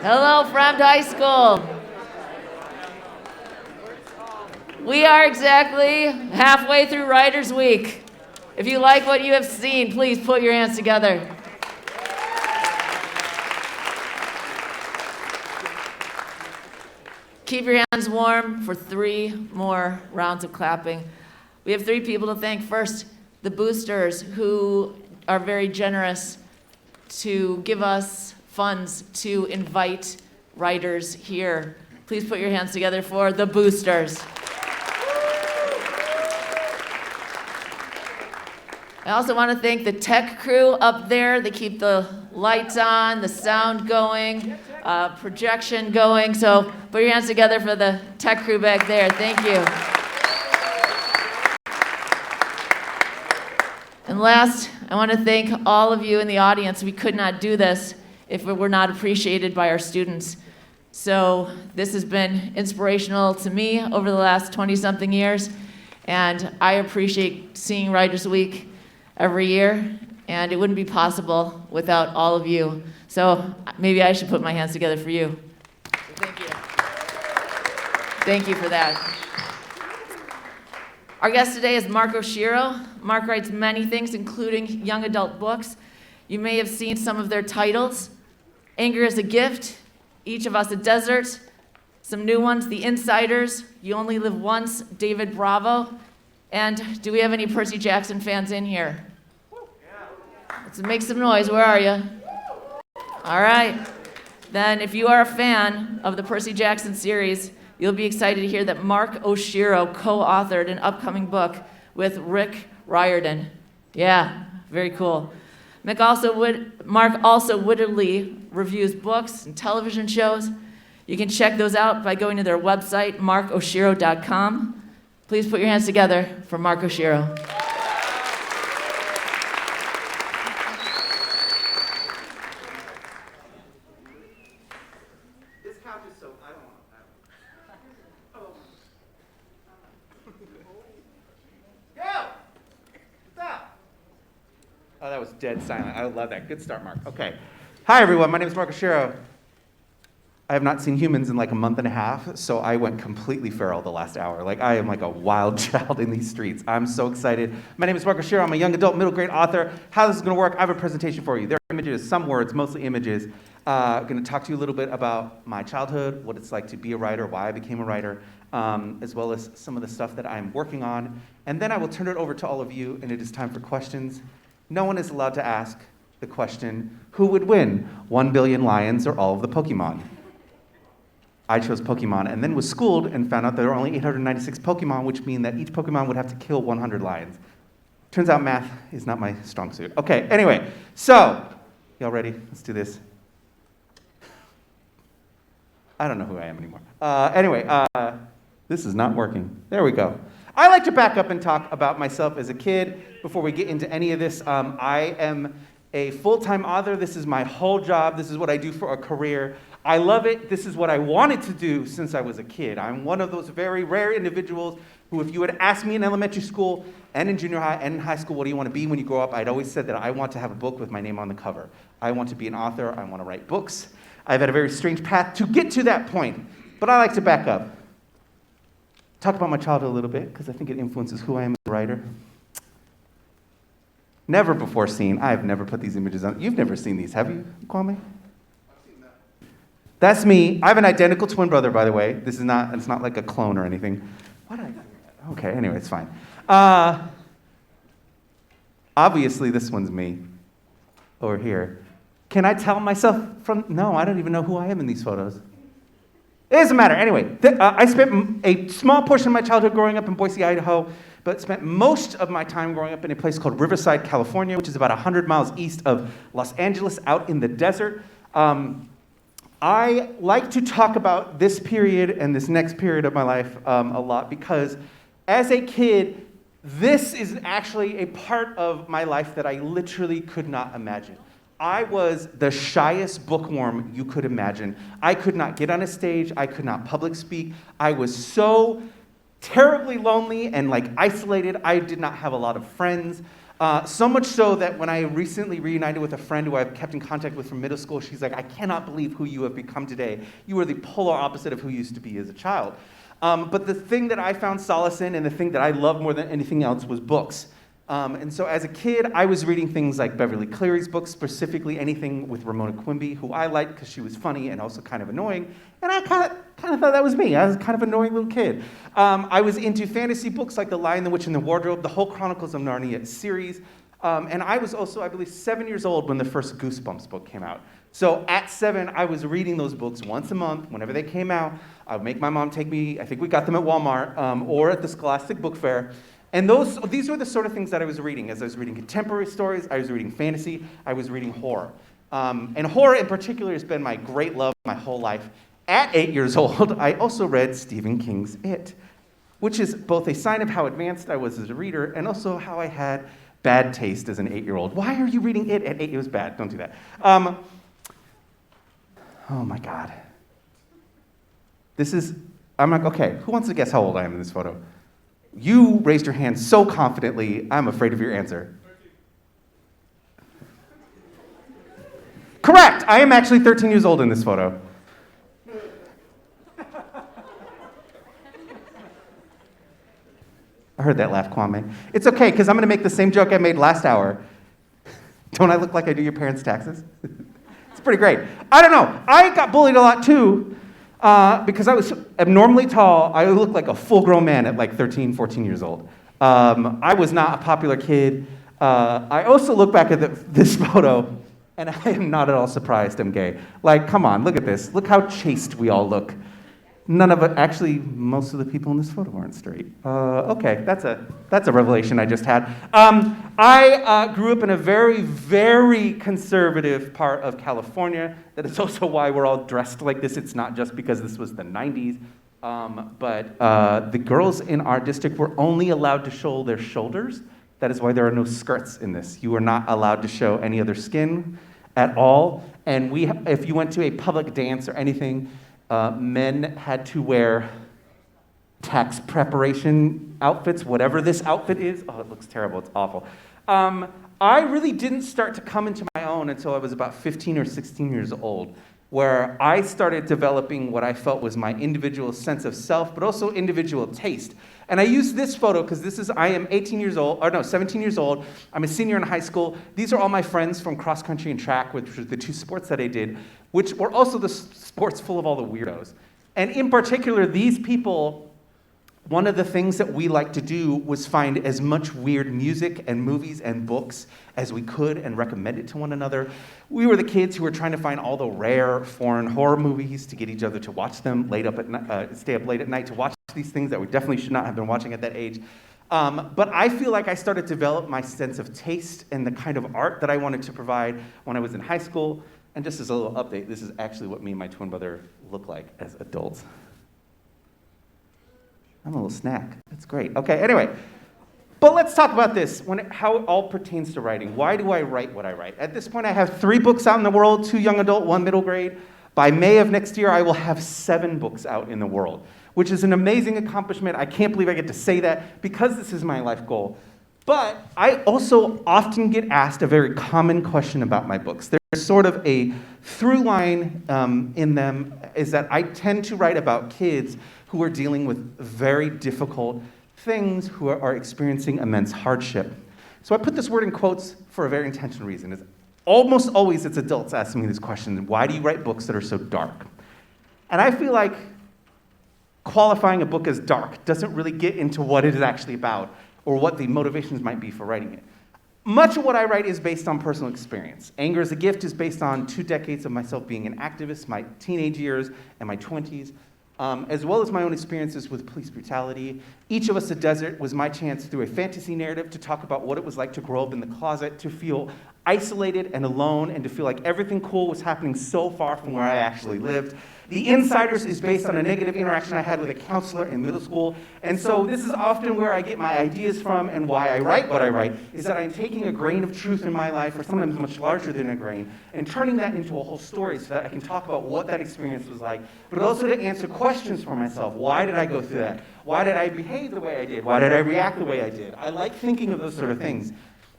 Hello, Fremd High School. We are exactly halfway through Writers Week. If you like what you have seen, please put your hands together. Keep your hands warm for 3 more rounds of clapping. We have 3 people to thank. First, the boosters, who are very generous to give us funds to invite writers here. Please put your hands together for the boosters. I also want to thank the tech crew up there. They keep the lights on, the sound going, projection going. So put your hands together for the tech crew back there. Thank you. And last, I want to thank all of you in the audience. We could not do this if it were not appreciated by our students. So this has been inspirational to me over the last 20-something years, and I appreciate seeing Writers Week every year, and it wouldn't be possible without all of you. So maybe I should put my hands together for you. So thank you. Thank you for that. Our guest today is Shiro. Mark writes many things, including young adult books. You may have seen some of their titles: Anger is a Gift, Each of Us a Desert, some new ones, The Insiders, You Only Live Once, David Bravo. And do we have any Percy Jackson fans in here? Let's make some noise. Where are you? All right. Then if you are a fan of the Percy Jackson series, you'll be excited to hear that Mark Shiro co-authored an upcoming book with Riordan. Yeah, very cool. Mark also wittily reviews books and television shows. You can check those out by going to their website, markoshiro.com. Please put your hands together for Mark Shiro. This couch is so, I don't want to. Go! Stop! Oh, that was dead silent. I love that. Good start, Mark. Okay. Hi, everyone. My name is Mark Shiro. I have not seen humans in like a month and a half, so I went completely feral the last hour. Like, I am like a wild child in these streets. I'm so excited. My name is Mark Shiro. I'm a young adult middle grade author. How this is going to work, I have a presentation for you. There are images, some words, mostly images. I'm going to talk to you a little bit about my childhood, what it's like to be a writer, why I became a writer, as well as some of the stuff that I'm working on. And then I will turn it over to all of you, and it is time for questions. No one is allowed to ask the question, who would win, 1 billion lions or all of the Pokemon? I chose Pokemon and then was schooled and found out there were only 896 Pokemon, which means that each Pokemon would have to kill 100 lions. Turns out math is not my strong suit. Okay, anyway, so, y'all ready? Let's do this. I don't know who I am anymore. This is not working. There we go. I like to back up and talk about myself as a kid before we get into any of this. I am a full-time author. This is my whole job. This is what I do for a career. I love it. This is what I wanted to do since I was a kid. I'm one of those very rare individuals who, if you had asked me in elementary school and in junior high and in high school, what do you want to be when you grow up? I'd always said that I want to have a book with my name on the cover. I want to be an author. I want to write books. I've had a very strange path to get to that point, but I like to back up. Talk about my childhood a little bit, because I think it influences who I am as a writer. Never before seen. I have never put these images on. You've never seen these, have you, Kwame? That's me. I have an identical twin brother, by the way. It's not like a clone or anything. Why did I? Okay, anyway, it's fine. Obviously, this one's me over here. Can I tell myself from? No, I don't even know who I am in these photos. It doesn't matter. Anyway, I spent a small portion of my childhood growing up in Boise, Idaho, but spent most of my time growing up in a place called Riverside, California, which is about 100 miles east of Los Angeles, out in the desert. I like to talk about this period and this next period of my life a lot because as a kid, this is actually a part of my life that I literally could not imagine. I was the shyest bookworm you could imagine. I could not get on a stage. I could not public speak. I was so terribly lonely and isolated. I did not have a lot of friends. So much so that when I recently reunited with a friend who I've kept in contact with from middle school, she's like, I cannot believe who you have become today. You are the polar opposite of who you used to be as a child. But the thing that I found solace in and the thing that I loved more than anything else was books. And so as a kid, I was reading things like Beverly Cleary's books, specifically anything with Ramona Quimby, who I liked because she was funny and also kind of annoying. And I kind of thought that was me. I was kind of an annoying little kid. I was into fantasy books like The Lion, the Witch, and the Wardrobe, the whole Chronicles of Narnia series. And I was also, I believe, 7 years old when the first Goosebumps book came out. So at 7, I was reading those books once a month. Whenever they came out, I would make my mom take me, I think we got them at Walmart, or at the Scholastic Book Fair. And these were the sort of things that I was reading. As I was reading contemporary stories, I was reading fantasy, I was reading horror. And horror in particular has been my great love my whole life. At 8 years old, I also read Stephen King's It, which is both a sign of how advanced I was as a reader and also how I had bad taste as an 8-year-old. Why are you reading It at 8? It was bad. Don't do that. Oh my God. I'm like, okay, who wants to guess how old I am in this photo? You raised your hand so confidently, I'm afraid of your answer. Correct! I am actually 13 years old in this photo. I heard that laugh, Kwame. It's okay, because I'm going to make the same joke I made last hour. Don't I look like I do your parents' taxes? It's pretty great. I don't know. I got bullied a lot, too. Because I was abnormally tall, I looked like a full-grown man at like 13, 14 years old. I was not a popular kid. I also look back at this photo, and I am not at all surprised I'm gay. Like, come on, look at this. Look how chaste we all look. None of it, actually, most of the people in this photo aren't straight. Okay, that's a revelation I just had. I grew up in a very, very conservative part of California. That is also why we're all dressed like this. It's not just because this was the 90s. But the girls in our district were only allowed to show their shoulders. That is why there are no skirts in this. You are not allowed to show any other skin at all. And if you went to a public dance or anything, men had to wear tax preparation outfits, whatever this outfit is. Oh, it looks terrible. It's awful. I really didn't start to come into my own until I was about 15 or 16 years old, where I started developing what I felt was my individual sense of self, but also individual taste. And I use this photo because I am 17 years old. I'm a senior in high school. These are all my friends from cross country and track, which were the two sports that I did, which were also the sports full of all the weirdos. And in particular, these people, one of the things that we liked to do was find as much weird music and movies and books as we could and recommend it to one another. We were the kids who were trying to find all the rare foreign horror movies to get each other to watch them, stay up late at night to watch these things that we definitely should not have been watching at that age. But I feel like I started to develop my sense of taste and the kind of art that I wanted to provide when I was in high school. And just as a little update, this is actually what me and my twin brother look like as adults. I'm a little snack. That's great. Okay, anyway. But let's talk about this, how it all pertains to writing. Why do I write what I write? At this point, I have 3 books out in the world, 2 young adult, 1 middle grade. By May of next year, I will have 7 books out in the world, which is an amazing accomplishment. I can't believe I get to say that because this is my life goal. But I also often get asked a very common question about my books. There's sort of a through line in them is that I tend to write about kids who are dealing with very difficult things, who are experiencing immense hardship. So I put this word in quotes for a very intentional reason. It's almost always it's adults asking me this question, why do you write books that are so dark? And I feel like qualifying a book as dark doesn't really get into what it is actually about or what the motivations might be for writing it. Much of what I write is based on personal experience. Anger is a Gift is based on 2 decades of myself being an activist, my teenage years and my 20s, as well as my own experiences with police brutality. Each of Us a Desert was my chance through a fantasy narrative to talk about what it was like to grow up in the closet, to feel isolated and alone, and to feel like everything cool was happening so far from where I actually lived. The Insiders is based on a negative interaction I had with a counselor in middle school, and so this is often where I get my ideas from and why I write what I write, is that I'm taking a grain of truth in my life, or sometimes much larger than a grain, and turning that into a whole story so that I can talk about what that experience was like, but also to answer questions for myself. Why did I go through that? Why did I behave the way I did? Why did I react the way I did? I like thinking of those sort of things.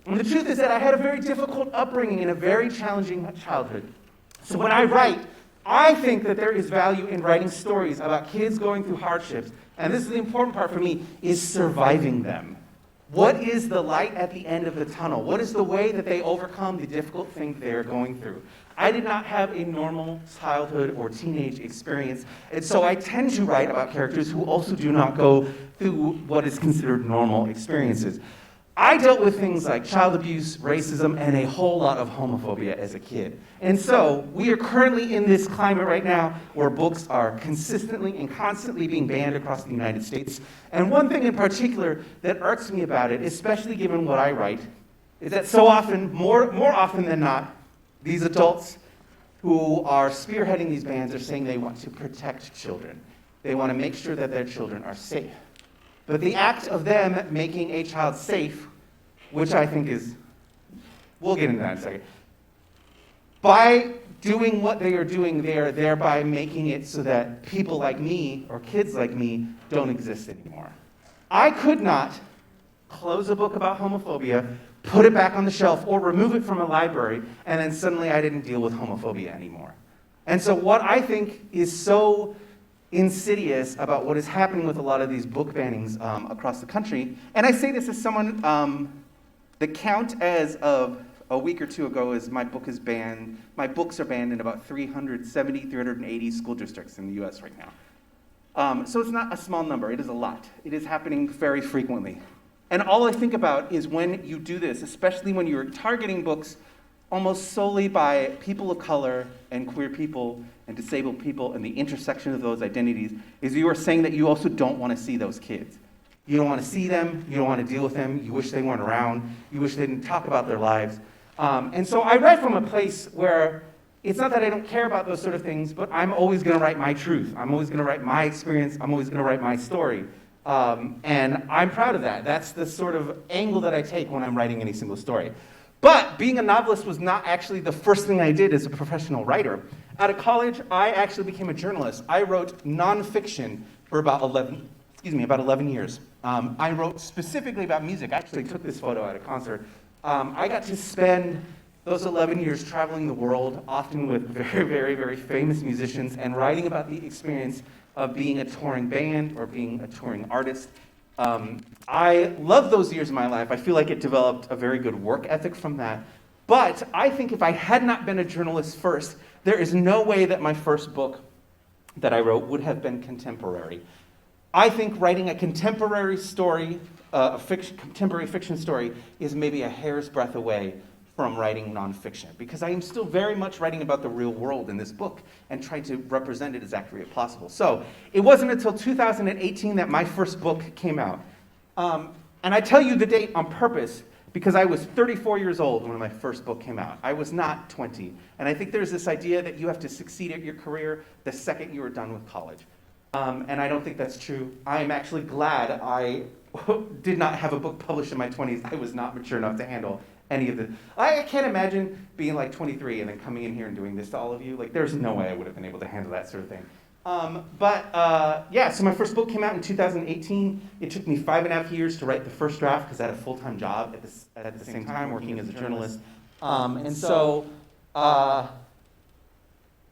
And the truth is that I had a very difficult upbringing and a very challenging childhood. So when I write, I think that there is value in writing stories about kids going through hardships, and this is the important part for me, is surviving them. What is the light at the end of the tunnel? What is the way that they overcome the difficult thing they're going through? I did not have a normal childhood or teenage experience, and so I tend to write about characters who also do not go through what is considered normal experiences. I dealt with things like child abuse, racism, and a whole lot of homophobia as a kid. And so we are currently in this climate right now where books are consistently and constantly being banned across the United States. And one thing in particular that irks me about it, especially given what I write, is that so often, more often than not, these adults who are spearheading these bans are saying they want to protect children. They want to make sure that their children are safe. But the act of them making a child safe, which I think is, we'll get into that in a second, by doing what they are doing, they are thereby making it so that people like me, or kids like me, don't exist anymore. I could not close a book about homophobia, put it back on the shelf, or remove it from a library, and then suddenly I didn't deal with homophobia anymore. And so what I think is so insidious about what is happening with a lot of these book bannings across the country, and I say this as someone, the count as of a week or two ago is my books are banned in about 380 school districts in the US right now. So it's not a small number, it is a lot. It is happening very frequently. And all I think about is when you do this, especially when you're targeting books almost solely by people of color and queer people and disabled people and the intersection of those identities, is you are saying that you also don't want to see those kids. You don't want to see them, you don't want to deal with them, you wish they weren't around, you wish they didn't talk about their lives. And so I write from a place where it's not that I don't care about those sort of things, but I'm always going to write my truth. I'm always going to write my experience. I'm always going to write my story. And I'm proud of that. That's the sort of angle that I take when I'm writing any single story. But being a novelist was not actually the first thing I did as a professional writer. Out of college, I actually became a journalist. I wrote nonfiction for about 11 years. I wrote specifically about music. I actually took this photo at a concert. I got to spend those 11 years traveling the world, often with very, very, very famous musicians, and writing about the experience of being a touring band or being a touring artist. I love those years of my life. I feel like it developed a very good work ethic from that. But I think if I had not been a journalist first, there is no way that my first book that I wrote would have been contemporary. I think writing a contemporary story, contemporary fiction story, is maybe a hair's breadth away from writing nonfiction, because I am still very much writing about the real world in this book and trying to represent it as accurately as possible. So it wasn't until 2018 that my first book came out. And I tell you the date on purpose because I was 34 years old when my first book came out. I was not 20. And I think there's this idea that you have to succeed at your career the second you are done with college. And I don't think that's true. I'm actually glad I did not have a book published in my 20s. I was not mature enough to handle any of this. I can't imagine being like 23 and then coming in here and doing this to all of you. Like, there's no way I would have been able to handle that sort of thing. So my first book came out in 2018. It took me 5.5 years to write the first draft because I had a full-time job at the same time working as a journalist.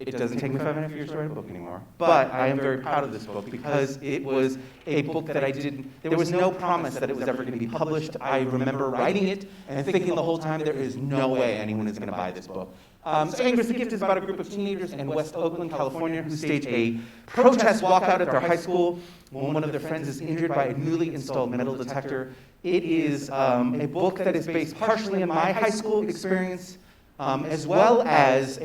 It doesn't take me 5.5 years to write a book anymore. But I am very proud of this book because it was a book that there was no promise that it was ever going to be published. I remember writing it and thinking the whole time, there is no way anyone is going to buy this book. So Anger is the Gift is about a group of teenagers in West Oakland, California, who stage a protest walkout at their high school when one of their friends is injured by a newly installed metal detector. It is a book that is based partially on my high school experience, as well as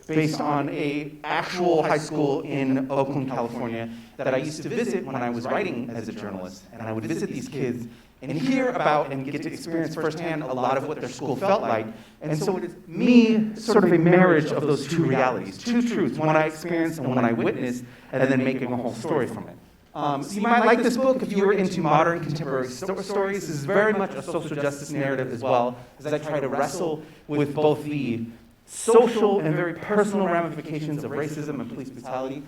based on a actual high school in Oakland, California, that I used to visit when I was writing as a journalist. And I would visit these kids and hear about and get to experience firsthand a lot of what their school felt like. And so it is me, sort of a marriage of those two realities, two truths, one I experienced and one I witnessed, and then making a whole story from it. So you might like this book if you were into modern contemporary stories. This is very much a social justice narrative as well, as I try to wrestle with both the social and very personal ramifications of racism and police brutality.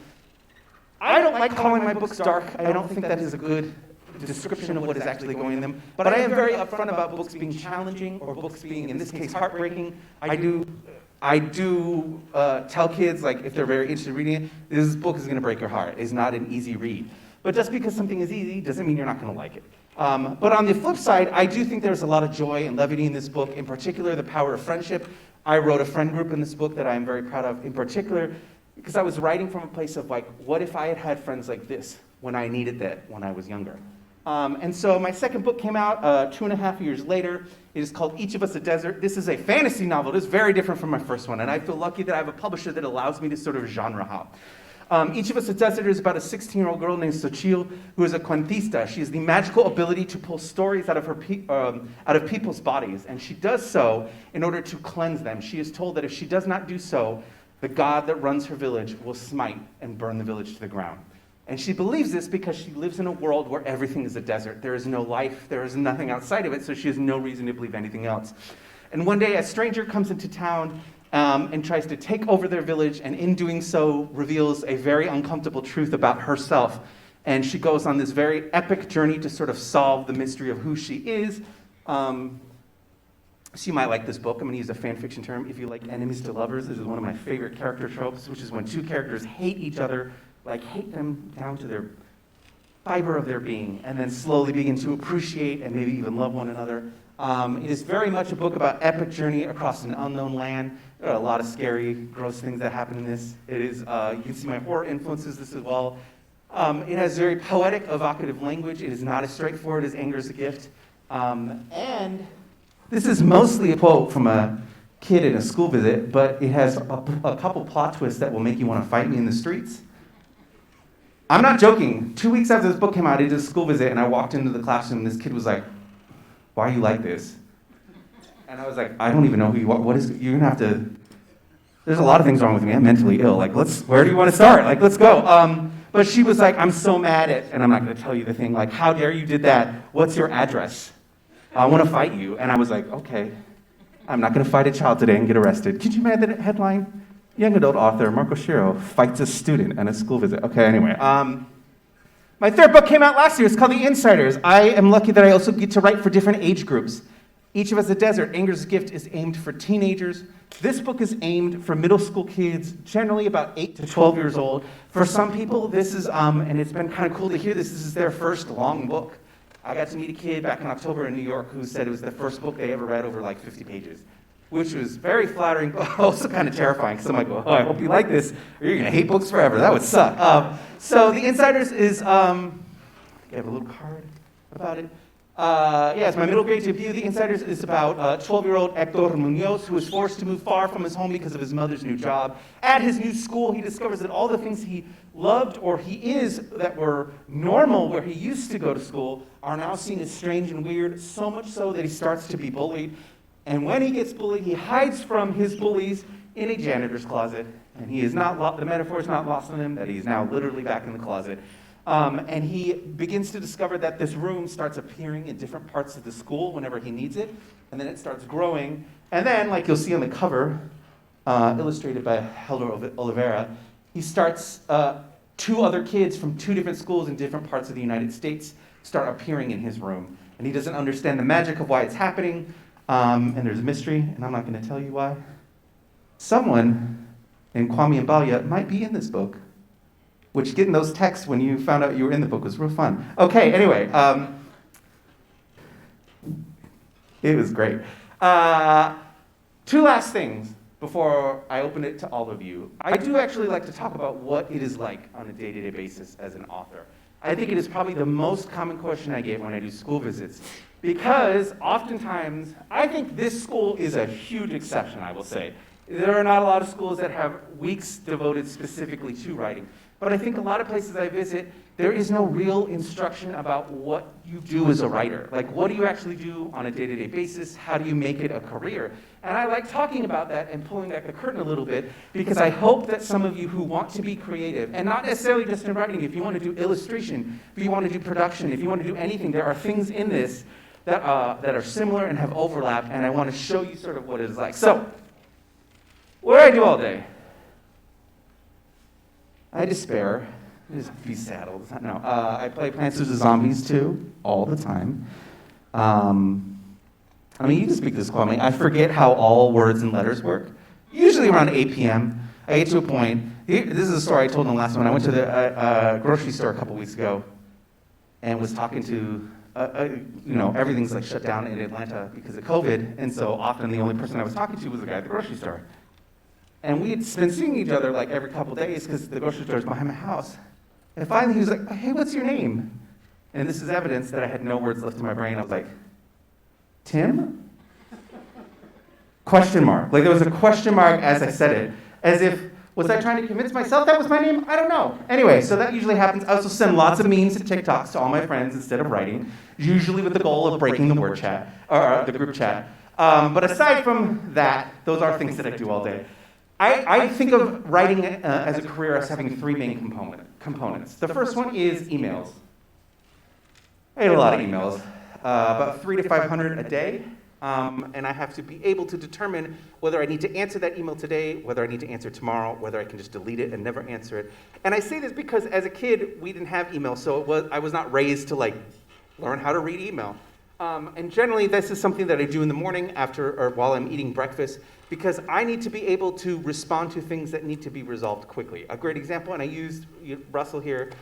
I don't like calling my books dark. I don't think that is a good description of what is actually going in them. But I am very upfront about books being challenging or books being, in this case, heartbreaking. I do tell kids, like, if they're very interested in reading it, this book is going to break your heart. It's not an easy read. But just because something is easy doesn't mean you're not going to like it. But on the flip side, I do think there's a lot of joy and levity in this book, in particular, the power of friendship. I wrote a friend group in this book that I'm very proud of, in particular, because I was writing from a place of, like, what if I had had friends like this when I needed that when I was younger? And so my second book came out 2.5 years later. It is called Each of Us a Desert. This is a fantasy novel. It is very different from my first one, and I feel lucky that I have a publisher that allows me to sort of genre hop. Each of Us a Desert is about a 16-year-old girl named Xochitl who is a cuentista. She has the magical ability to pull stories out of people's bodies, and she does so in order to cleanse them. She is told that if she does not do so, the god that runs her village will smite and burn the village to the ground. And she believes this because she lives in a world where everything is a desert. There is no life, there is nothing outside of it, so she has no reason to believe anything else. And one day a stranger comes into town and tries to take over their village, and in doing so reveals a very uncomfortable truth about herself. And she goes on this very epic journey to sort of solve the mystery of who she is. So you might like this book. I'm going to use a fan fiction term. If you like enemies to lovers, this is one of my favorite character tropes, which is when two characters hate each other, like hate them down to their fiber of their being, and then slowly begin to appreciate and maybe even love one another. It is very much a book about epic journey across an unknown land. There are a lot of scary, gross things that happen in this. It is, you can see my horror influences this as well. It has very poetic, evocative language. It is not as straightforward as Anger is a Gift. And this is mostly a quote from a kid in a school visit, but it has a couple plot twists that will make you want to fight me in the streets. I'm not joking. 2 weeks after this book came out, I did a school visit, and I walked into the classroom, and this kid was like, "Why are you like this?" And I was like, "I don't even know who you are. What is, you're gonna have to, there's a lot of things wrong with me. I'm mentally ill. Like, where do you want to start? Like, let's go." But she was like, "I'm so mad at," and I'm not gonna tell you the thing, like, "How dare you did that? What's your address? I want to fight you." And I was like, "Okay, I'm not gonna fight a child today and get arrested." Could you imagine that headline? Young adult author Marco Shiro fights a student at a school visit. Okay, anyway. My third book came out last year. It's called The Insiders. I am lucky that I also get to write for different age groups. Each of Us a Desert, Anger's Gift, is aimed for teenagers. This book is aimed for middle school kids, generally about 8 to 12 years old. For some people, this is, and it's been kind of cool to hear this is their first long book. I got to meet a kid back in October in New York who said it was the first book they ever read over like 50 pages. Which was very flattering, but also kind of terrifying, because I'm like, "Well, I hope you like this, or you're going to hate books forever. That would suck." So The Insiders is, I have a little card about it. It's my middle grade debut. The Insiders is about 12-year-old Hector Munoz, who is forced to move far from his home because of his mother's new job. At his new school, he discovers that all the things he loved or he is that were normal where he used to go to school are now seen as strange and weird, so much so that he starts to be bullied. And when he gets bullied, he hides from his bullies in a janitor's closet. And he is not, the metaphor is not lost on him, that he is now literally back in the closet. And he begins to discover that this room starts appearing in different parts of the school whenever he needs it. And then it starts growing. And then, like you'll see on the cover, illustrated by Helder Oliveira, he starts, 2 other kids from 2 different schools in different parts of the United States start appearing in his room. And he doesn't understand the magic of why it's happening. And there's a mystery, and I'm not going to tell you why. Someone in Kwame Mbalia might be in this book, which getting those texts when you found out you were in the book was real fun. Okay, anyway, it was great. 2 last things before I open it to all of you. I do actually like to talk about what it is like on a day-to-day basis as an author. I think it is probably the most common question I get when I do school visits. Because oftentimes, I think this school is a huge exception, I will say. There are not a lot of schools that have weeks devoted specifically to writing. But I think a lot of places I visit, there is no real instruction about what you do as a writer. Like, what do you actually do on a day-to-day basis? How do you make it a career? And I like talking about that and pulling back the curtain a little bit, because I hope that some of you who want to be creative, and not necessarily just in writing, if you want to do illustration, if you want to do production, if you want to do anything, there are things in this that are similar and have overlap, and I want to show you sort of what it is like. So, what do I do all day? I despair. Just be saddled. No, I play Plants vs. Zombies too, all the time. I mean, you can speak this calmly. I forget how all words and letters work. Usually around 8 p.m., I get to a point. This is a story I told in the last one. I went to the grocery store a couple weeks ago and was talking to, everything's like shut down in Atlanta because of COVID. And so often the only person I was talking to was the guy at the grocery store. And we had been seeing each other like every couple days because the grocery store is behind my house. And finally he was like, hey, what's your name? And this is evidence that I had no words left in my brain. I was like, Tim? Question mark. Like there was a question mark as I said it. As if, was I trying to convince myself that was my name? I don't know. Anyway, so that usually happens. I also send lots of memes and TikToks to all my friends instead of writing, usually with the goal of breaking the word chat, or the group chat. But aside from that, those are things that I do all day. I think of writing as a career as having three main components. The first one is emails. I get a lot of emails, about 300 to 500 a day, and I have to be able to determine whether I need to answer that email today, whether I need to answer tomorrow, whether I can just delete it and never answer it. And I say this because as a kid, we didn't have email, so I was not raised to learn how to read email. And generally, this is something that I do in the morning after or while I'm eating breakfast, because I need to be able to respond to things that need to be resolved quickly. A great example, and I used Russell here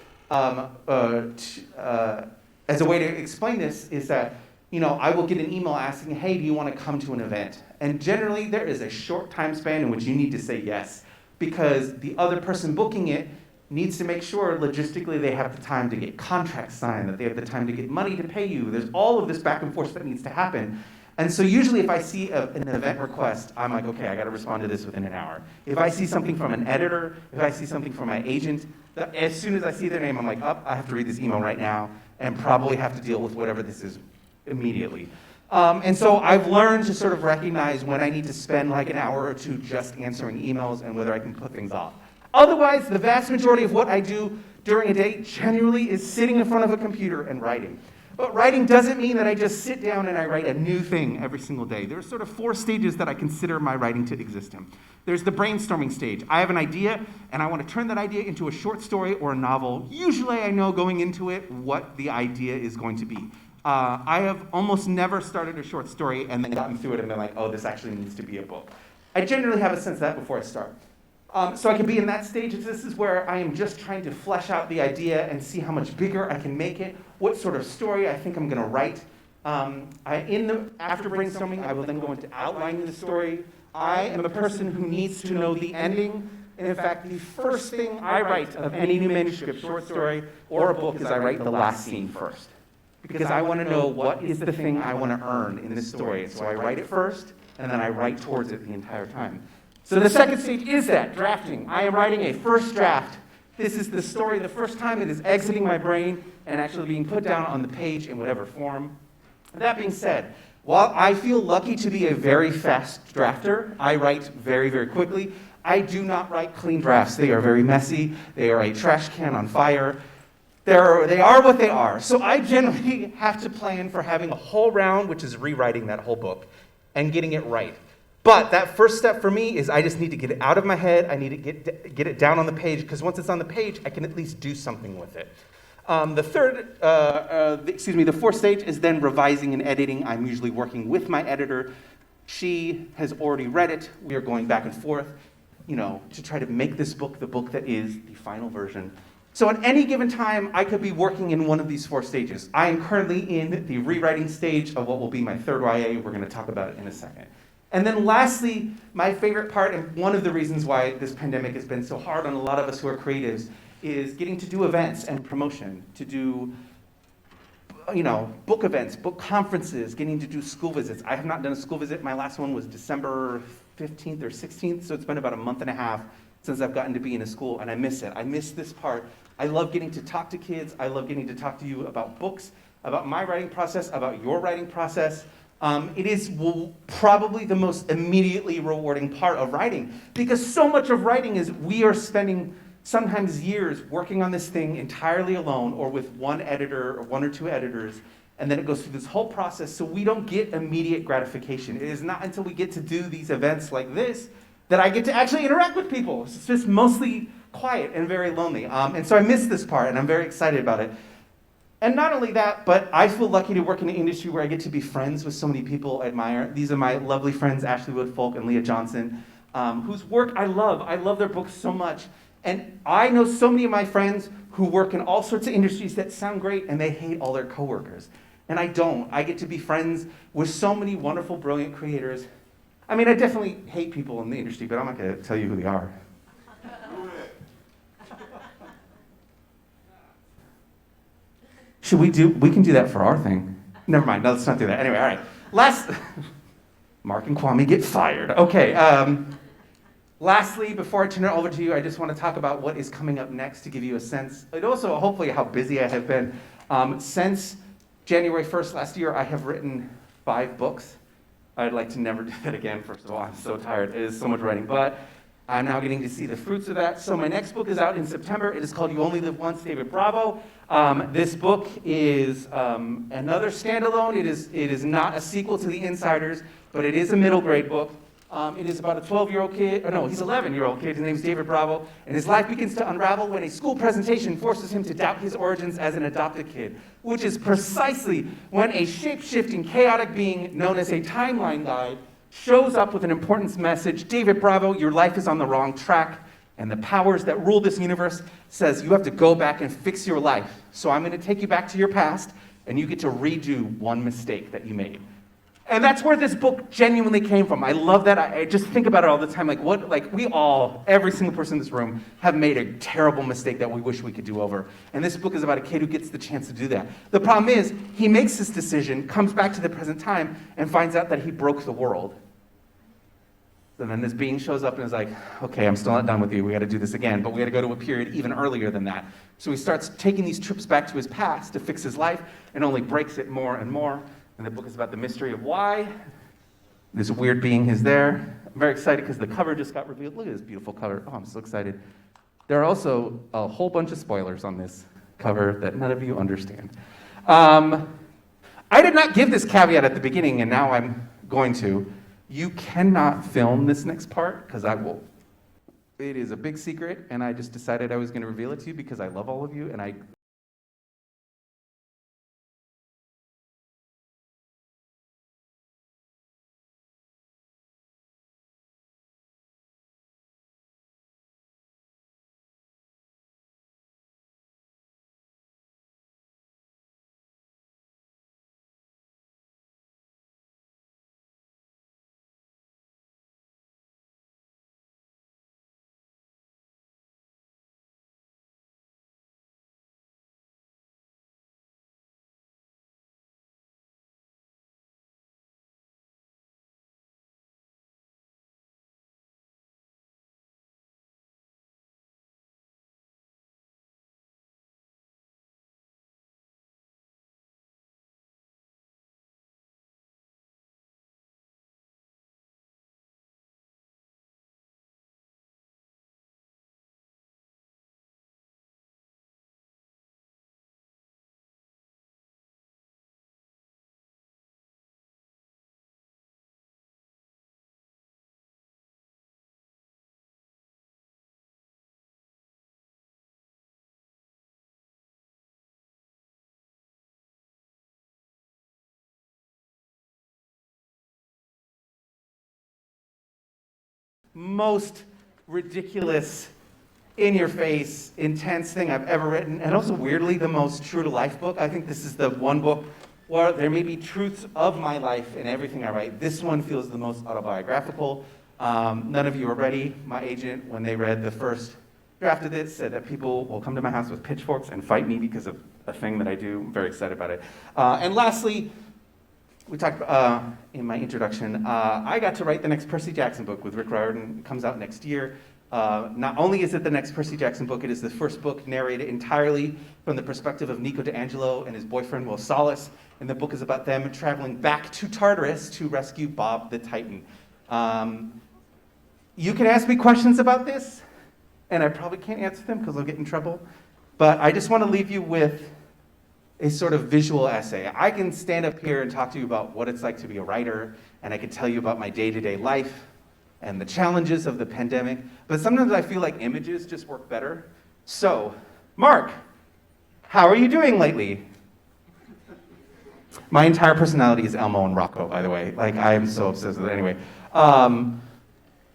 as a way to explain this, is that I will get an email asking, hey, do you want to come to an event? And generally, there is a short time span in which you need to say yes, because the other person booking it needs to make sure logistically they have the time to get contracts signed, that they have the time to get money to pay you. There's all of this back and forth that needs to happen. And so usually if I see an event request, I'm like, okay, I got to respond to this within an hour. If I see something from an editor, if I see something from my agent, as soon as I see their name, I'm like, I have to read this email right now and probably have to deal with whatever this is immediately. And so I've learned to sort of recognize when I need to spend like an hour or two just answering emails and whether I can put things off. Otherwise, the vast majority of what I do during a day generally is sitting in front of a computer and writing. But writing doesn't mean that I just sit down and I write a new thing every single day. There are sort of 4 stages that I consider my writing to exist in. There's the brainstorming stage. I have an idea, and I want to turn that idea into a short story or a novel. Usually I know going into it what the idea is going to be. I have almost never started a short story and then gotten through it and been like, oh, this actually needs to be a book. I generally have a sense of that before I start. So I can be in that stage. This is where I am just trying to flesh out the idea and see how much bigger I can make it, what sort of story I think I'm going to write. After brainstorming, I will then go into outlining the story. I am a person who needs to know the ending. And in fact, the first thing I write of any new manuscript, short story, or a book is I write the last scene first. Because I want to know what is the thing I want to earn in this story. So I write it first, and then I write towards it the entire time. So the second stage is that, drafting. I am writing a first draft. This is the story the first time it is exiting my brain and actually being put down on the page in whatever form. That being said, while I feel lucky to be a very fast drafter, I write very, very quickly. I do not write clean drafts. They are very messy. They are a trash can on fire. They are what they are. So I generally have to plan for having a whole round, which is rewriting that whole book and getting it right. But that first step for me is I just need to get it out of my head. I need to get it down on the page, because once it's on the page, I can at least do something with it. The fourth stage is then revising and editing. I'm usually working with my editor. She has already read it. We are going back and forth, to try to make this book the book that is the final version. So at any given time, I could be working in one of these 4 stages. I am currently in the rewriting stage of what will be my third YA. We're going to talk about it in a second. And then lastly, my favorite part, and one of the reasons why this pandemic has been so hard on a lot of us who are creatives, is getting to do events and promotion, to do, book events, book conferences, getting to do school visits. I have not done a school visit. My last one was December 15th or 16th, so it's been about a month and a half since I've gotten to be in a school, and I miss it. I miss this part. I love getting to talk to kids. I love getting to talk to you about books, about my writing process, about your writing process. It is probably the most immediately rewarding part of writing, because so much of writing is we are spending sometimes years working on this thing entirely alone or with one editor or 1 or 2 editors, and then it goes through this whole process, so we don't get immediate gratification. It is not until we get to do these events like this that I get to actually interact with people. It's just mostly quiet and very lonely. And so I miss this part, and I'm very excited about it. And not only that, but I feel lucky to work in an industry where I get to be friends with so many people I admire. These are my lovely friends, Ashley Wood-Folk and Leah Johnson, whose work I love. I love their books so much. And I know so many of my friends who work in all sorts of industries that sound great, and they hate all their coworkers. And I don't. I get to be friends with so many wonderful, brilliant creators. I mean, I definitely hate people in the industry, but I'm not going to tell you who they are. We can do that for our thing. Never mind, no, let's not do that. Anyway, all right. Mark and Kwame get fired. Okay, lastly, before I turn it over to you, I just want to talk about what is coming up next to give you a sense, and also hopefully how busy I have been. Since January 1st last year, I have written 5 books. I'd like to never do that again, first of all. I'm so tired. It is so much writing, but I'm now getting to see the fruits of that. So my next book is out in September. It is called You Only Live Once, David Bravo. This book is another standalone. It is not a sequel to The Insiders, but it is a middle grade book. It is about a 12-year-old kid, he's an 11-year-old kid. His name's David Bravo, and his life begins to unravel when a school presentation forces him to doubt his origins as an adopted kid, which is precisely when a shape-shifting, chaotic being known as a timeline guide shows up with an important message. David Bravo, your life is on the wrong track, and the powers that rule this universe says you have to go back and fix your life. So I'm going to take you back to your past, and you get to redo one mistake that you made. And that's where this book genuinely came from. I love that. I just think about it all the time. We all, every single person in this room, have made a terrible mistake that we wish we could do over. And this book is about a kid who gets the chance to do that. The problem is, he makes this decision, comes back to the present time, and finds out that he broke the world. And then this being shows up and is like, okay, I'm still not done with you. We got to do this again. But we got to go to a period even earlier than that. So he starts taking these trips back to his past to fix his life, and only breaks it more and more. And the book is about the mystery of why this weird being is there. I'm very excited because the cover just got revealed. Look at this beautiful cover. Oh, I'm so excited. There are also a whole bunch of spoilers on this cover that none of you understand. I did not give this caveat at the beginning, and now I'm going to. You cannot film this next part, because I will. It is a big secret, and I just decided I was going to reveal it to you because I love all of you, and I most ridiculous, in-your-face, intense thing I've ever written, and also weirdly the most true-to-life book. I think this is the one book where there may be truths of my life in everything I write. This one feels the most autobiographical. None of you are ready. My agent, when they read the first draft of this, said that people will come to my house with pitchforks and fight me because of a thing that I do. I'm very excited about it. And lastly, we talked in my introduction, I got to write the next Percy Jackson book with Riordan. It comes out next year. Not only is it the next Percy Jackson book, it is the first book narrated entirely from the perspective of Nico D'Angelo and his boyfriend Will Salas. And the book is about them traveling back to Tartarus to rescue Bob the Titan. You can ask me questions about this, and I probably can't answer them because I'll get in trouble. But I just want to leave you with a sort of visual essay. I can stand up here and talk to you about what it's like to be a writer, and I can tell you about my day-to-day life. and the challenges of the pandemic, but sometimes I feel like images just work better. So, Mark, how are you doing lately? My entire personality is Elmo and Rocco, by the way. Like, I am so obsessed with it. Anyway,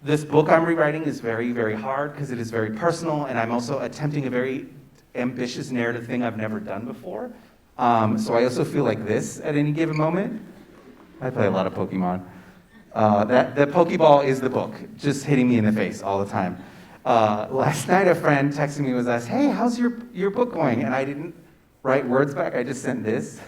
this book I'm rewriting is very, very hard because it is very personal, and I'm also attempting a very ambitious narrative thing I've never done before. So I also feel like this at any given moment. I play a lot of Pokemon. The Pokeball is the book, just hitting me in the face all the time. Last night a friend texted me and was asked, hey, how's your book going? And I didn't write words back, I just sent this.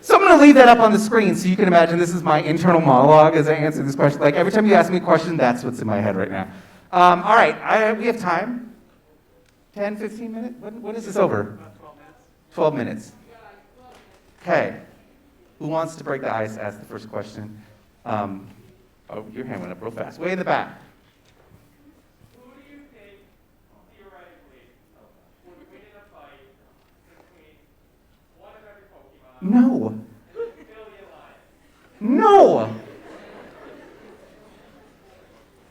So I'm going to leave that up on the screen so you can imagine this is my internal monologue as I answer this question. Like every time you ask me a question, that's what's in my head right now. All right, we have time. 10, 15 minutes? When is this over? 12 minutes. Okay. Who wants to break the ice, ask the first question? Oh, your hand went up real fast. Way in the back. Who do you think, theoretically, would win in a fight between one of every Pokemon No. and a billion lions? No.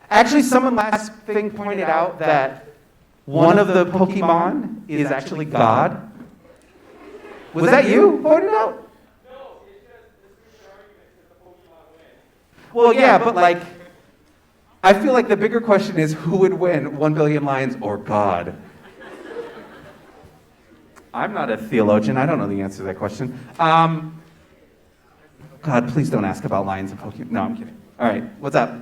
Actually, someone last thing pointed out that one of the Pokemon is actually God. Was that you who pointed out? No, it's just this is the argument that the Pokemon win. Well, yeah, but like, I feel like the bigger question is who would win, 1 billion lions or God? I'm not a theologian. I don't know the answer to that question. God, please don't ask about lions and Pokemon. No, I'm kidding. All right, what's up? So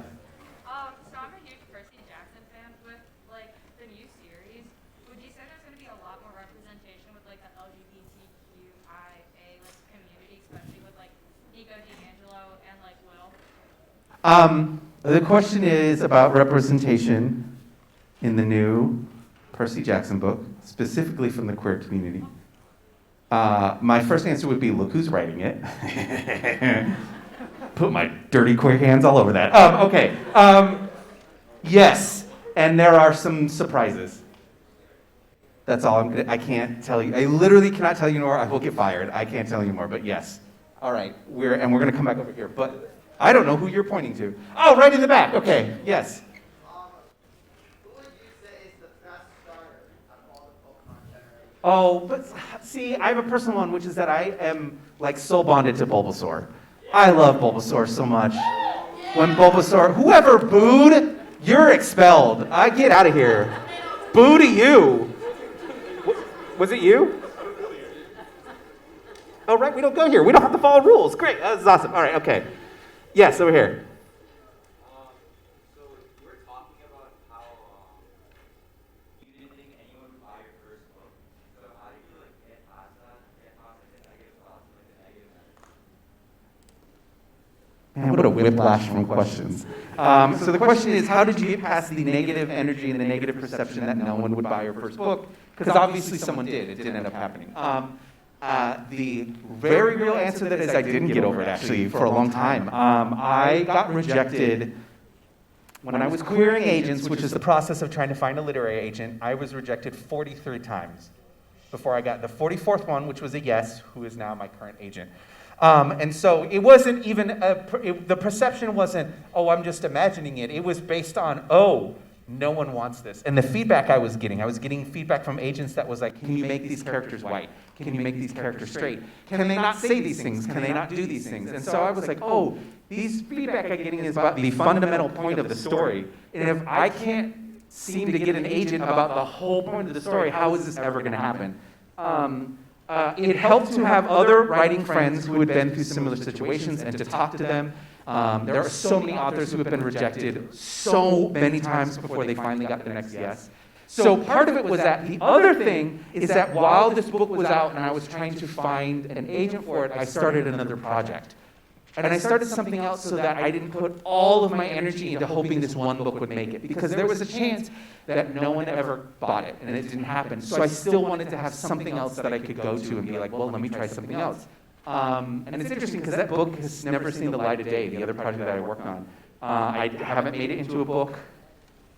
I'm a huge Percy Jackson fan with like the new series. Would you say there's going to be a lot more representation with like the LGBTQIA like community, especially with like Nico, D'Angelo, and like Will? The question is about representation in the new Percy Jackson book, specifically from the queer community. My first answer would be, look who's writing it. Put my dirty queer hands all over that. Okay. Yes, and there are some surprises. That's all I can't tell you. I literally cannot tell you more. I will get fired. I can't tell you more, but yes. All right, we're going to come back over here. But I don't know who you're pointing to. Oh, right in the back. Okay, yes. Who would you say is the best starter out of all the Pokemon generations? Oh, but see, I have a personal one, which is that I am like soul bonded to Bulbasaur. I love Bulbasaur so much. When Bulbasaur, whoever booed, you're expelled. I get out of here. Boo to you. Was it you? Oh, right, we don't go here. We don't have to follow rules. Great, this is awesome. All right, okay. Yes, over here. So you were talking about how you didn't think anyone would buy your first book. So how did you like get past that? Get past the negative thoughts, like the negative energy? Man, what a whiplash from questions. So the question is, how did you get past the negative energy and the negative perception that no one would buy your first book? Because obviously someone did. It didn't end up happening. The very real answer to that is I didn't get over it, actually, for a long time. I got rejected when I was querying agents, which is the process of trying to find a literary agent. I was rejected 43 times before I got the 44th one, which was a yes, who is now my current agent. And so it wasn't even, the perception wasn't, oh, I'm just imagining it. It was based on, oh, no one wants this. And the feedback I was getting feedback from agents that was like, can you make these characters white? Can you make these characters straight? Can they not say these things? Can they not do these things? And so I was like, oh, these feedback I'm getting is about the fundamental point of the story. And if I can't seem to get an agent about the whole point of the story, how is this ever going to happen? It helped to have other writing friends who had been through similar situations and to talk to them. There are so many authors who have been rejected so many times before they finally got the next yes. So part of it was that. The other thing is that while this book was out and I was trying to find an agent for it, I started another project. And I started something else so that I didn't put all of my energy into hoping this one book would make it. Because there was a chance that no one ever bought it, and it didn't happen. So I still wanted to have something else that I could go to and be like, well, let me try something else. And it's interesting because that book has never seen the light of day, the other project that I work on. I haven't made it into a book,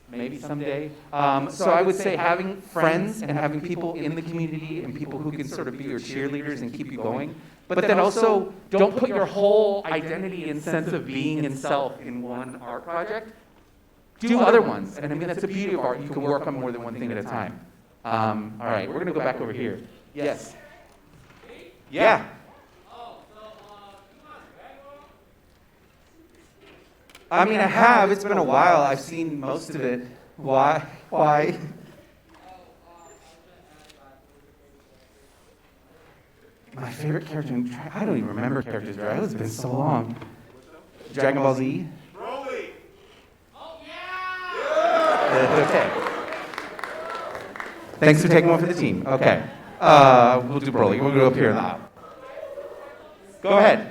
maybe someday. So I would say having friends and having people in the community and people who can sort of be your cheerleaders and keep you going, but then also don't put your whole identity and sense of being and self in one art project. Do other ones, and I mean, that's the beauty of art. You can work on more than one thing at a time. All right, we're gonna go back over here. Yes. Yeah. I mean, I have. It's been a while. I've seen most of it. Why? My favorite character I don't even remember characters, right? It's been so long. Dragon Ball Z? Broly! Oh, yeah! Okay. Thanks for taking one for the team. Okay. We'll do Broly. We'll go up here now. Go ahead.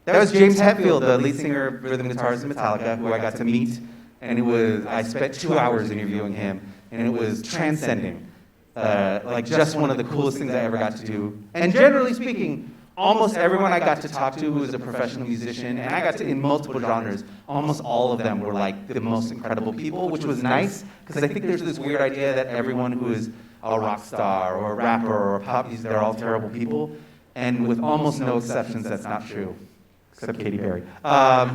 That was James Hetfield, the lead singer of rhythm guitars in Metallica, who I got to meet, and I spent 2 hours interviewing him, and it was transcending. Like just one of the coolest things I ever got to do. And generally speaking, almost everyone I got to talk to who was a professional musician, and I got to in multiple genres, almost all of them were like the most incredible people, which was nice, because I think there's this weird idea that everyone who is a rock star or a rapper or a pop music, they're all terrible people. And with almost no exceptions, that's not true. Except Katy Perry. I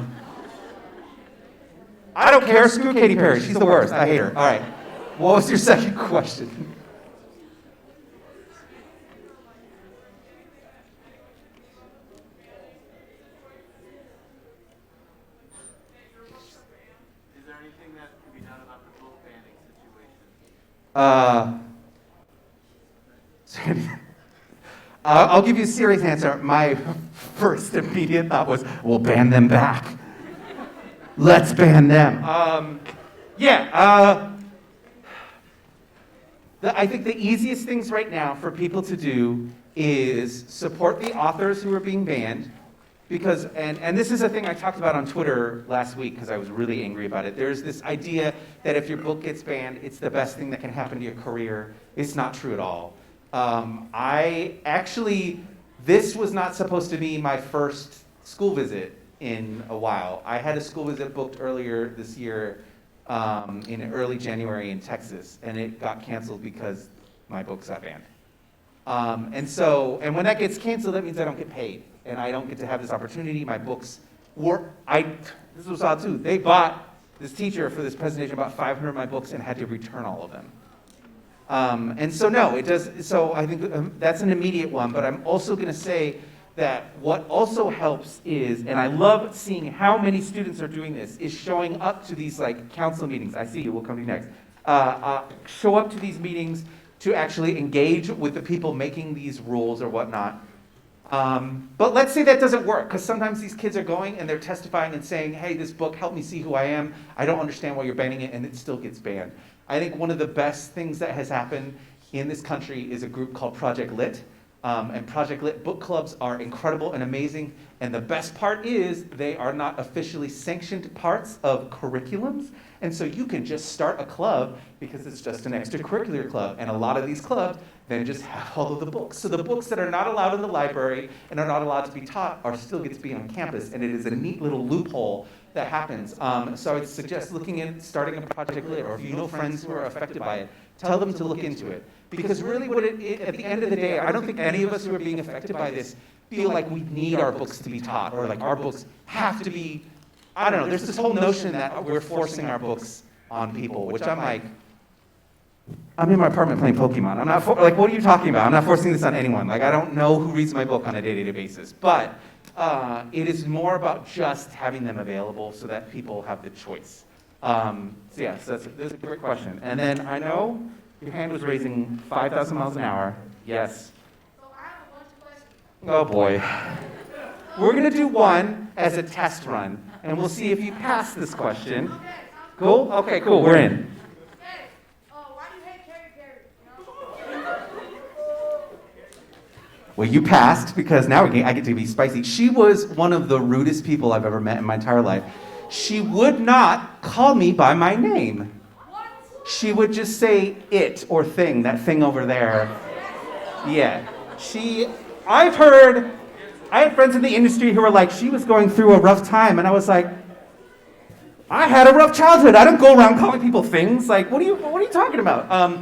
don't care. Screw Katy Perry. She's the worst. I hate her. All right. What was your second question? Is there anything that can be done about the book banning situation? I'll give you a serious answer. My first immediate thought was, we'll ban them back. Let's ban them. I think the easiest things right now for people to do is support the authors who are being banned, because, and this is a thing I talked about on Twitter last week because I was really angry about it. There's this idea that if your book gets banned, it's the best thing that can happen to your career. It's not true at all. This was not supposed to be my first school visit in a while. I had a school visit booked earlier this year in early January in Texas, and it got canceled because my books got banned. And when that gets canceled, that means I don't get paid, and I don't get to have this opportunity. My books this was odd too. They bought, this teacher for this presentation, bought 500 of my books and had to return all of them. So I think that's an immediate one, but I'm also going to say that what also helps is, and I love seeing how many students are doing this, is showing up to these like council meetings. I see you, we'll come to you next. Show up to these meetings to actually engage with the people making these rules or whatnot. But let's say that doesn't work, because sometimes these kids are going and they're testifying and saying, hey, this book helped me see who I am. I don't understand why you're banning it, and it still gets banned. I think one of the best things that has happened in this country is a group called Project Lit. And Project Lit book clubs are incredible and amazing. And the best part is they are not officially sanctioned parts of curriculums. And so you can just start a club because it's just an extracurricular club. And a lot of these clubs then just have all of the books. So the books that are not allowed in the library and are not allowed to be taught are still get to be on campus. And it is a neat little loophole that happens. So I would suggest looking at starting a Project Lit, or if you know friends who are affected by it, tell them to look into it. Because really at the end of the day, I don't think any of us who are being affected by this feel like we need our books to be taught, or like our books have to be, I don't know, there's this whole notion that we're forcing our books on people, which I'm like, I'm in my apartment playing Pokemon. I'm not, what are you talking about? I'm not forcing this on anyone. Like, I don't know who reads my book on a day-to-day basis. But it is more about just having them available so that people have the choice. So that's a great question. And then I know your hand was raising 5,000 miles an hour. Yes. So I have a bunch of questions. Oh boy. We're gonna do one as a test run, and we'll see if you pass this question. Cool? Okay, cool. We're in. Hey, why do you hate Carrie? Well, you passed because now I get to be spicy. She was one of the rudest people I've ever met in my entire life. She would not call me by my name. She would just say it or thing, that thing over there. Yeah. I had friends in the industry who were like, she was going through a rough time, and I was like, I had a rough childhood. I don't go around calling people things. Like, what are you talking about?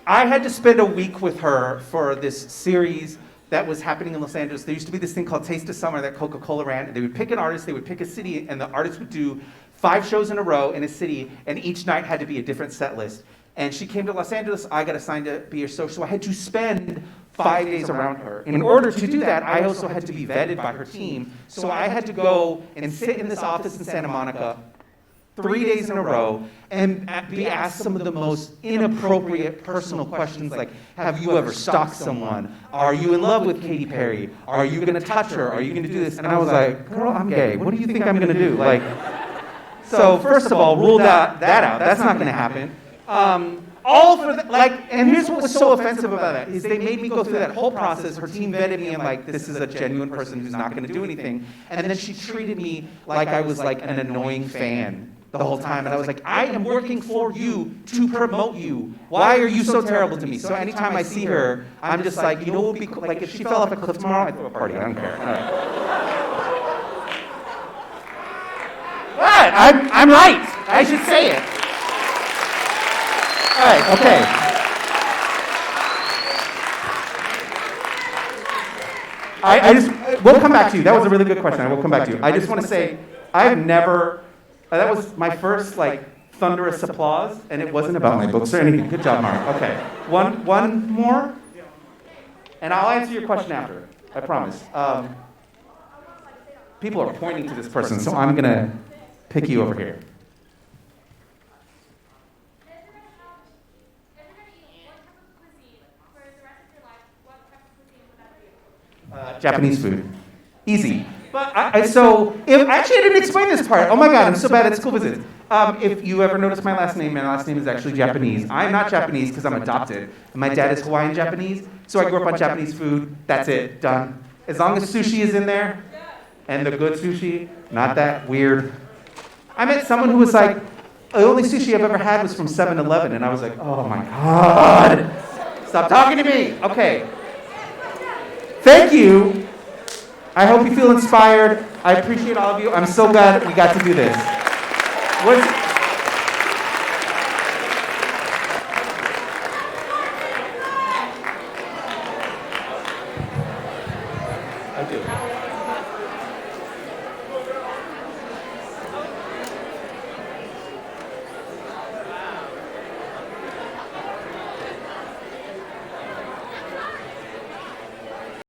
I had to spend a week with her for this series that was happening in Los Angeles. There used to be this thing called Taste of Summer that Coca-Cola ran. They would pick an artist, they would pick a city, and the artist would do 5 shows in a row in a city, and each night had to be a different set list. And she came to Los Angeles, I got assigned to be her social, so I had to spend 5 days around her. In order to do that, I also had to be vetted by her team. So I had to go and sit in this office in Santa Monica 3 days in a row and be asked some of the most inappropriate personal questions like, have you ever stalked someone? Are you in love with Katy Perry? Are you gonna touch her? Are you gonna do this? And I was like, girl, I'm gay. What do you think I'm gonna do? Like, so first of all, rule that out. That's not gonna happen. All for the, like, and here's what was so offensive about that, is they made me go through that whole process. Her team vetted me and like, this is a genuine person who's not gonna do anything. And then she treated me like I was like an annoying fan the whole time. And I was like, I am working for you to promote you. Why are you so terrible to me? So anytime I see her, I'm just like, you know what would be cool? Like if she fell off a cliff tomorrow, I'd throw a party, I don't care. All right. What? I'm right, I should say it. All right, okay. I just, we'll come back to you. That was a really good question. I will come back to you. I just want to say, I've never, that was my first like thunderous applause, and it wasn't about my books or anything. Good job, Mark. Okay, one more, and I'll answer your question after. I promise. People are pointing to this person, so I'm gonna pick you over here. Japanese food. Easy. But so, if, actually I didn't explain this part. Oh my God, I'm so bad at school visits. If you ever notice my last name is actually Japanese. I'm not Japanese because I'm adopted. And my dad is Hawaiian Japanese, so I grew up on Japanese food. That's it, done. As long as sushi is in there, and the good sushi, not that weird. I met someone who was like, the only sushi I've ever had was from 7-Eleven, and I was like, oh my God. Stop talking to me. Okay. Thank you. I hope you feel inspired. I appreciate all of you. I'm so glad we got to do this. I do.